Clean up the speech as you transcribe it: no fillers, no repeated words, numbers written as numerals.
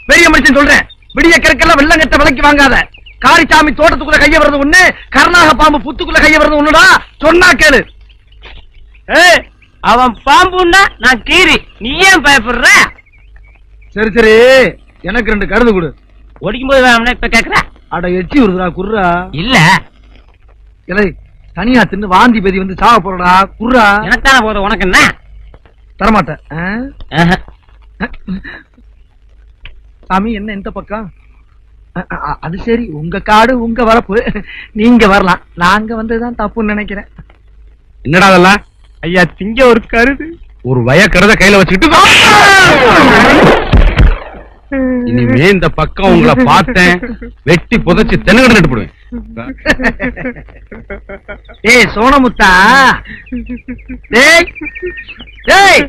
பெரிய மனுஷன் சொல்றேன், விடிய கிழக்கெல்லாம் வெள்ளங்கட்ட விலைக்கு வாங்காத. காரிச்சாமி தோட்டத்துக்குள்ள கைய வர்றது ஒண்ணு, கருணாக பாம்பு புத்துக்குள்ள கைய வர்றது ஒண்ணுடா. சொன்னா கேளு. அவன் பாம்புன்னா நான் கீரி, நீ ஏன் பயப்படுற? சரி சரி, எனக்கு 2 கருது கொடு. ஒடிக்கும் போது வேணும்னா இப்ப கேக்குற? அட எச்சி வருதுடா, குர்ரா. இல்ல தனியா தின்னு வாந்தி பேதி வந்து சாவ போறடா, குர்ரா. எனக்கான போதும், உனக்கு என்ன? தரமாட்டேன். சாமி என்ன இந்த பக்கம்? அது சரி, உங்க காடு உங்க வரப்பு, நீங்க வரலாம். நாங்க வந்ததுதான் தப்புன்னு நினைக்கிறேன். என்னடா அதெல்லாம்? ஐயா, திங்க ஒரு கருது. ஒரு வய கருத கையில வச்சுக்கிட்டு இனிமே இந்த பக்கம் உங்களை பார்த்தேன், வெட்டி புதைச்சு தென்னகடை நட்டு போடுவேன். ஏய் சோனமுத்தா, டேய் டேய்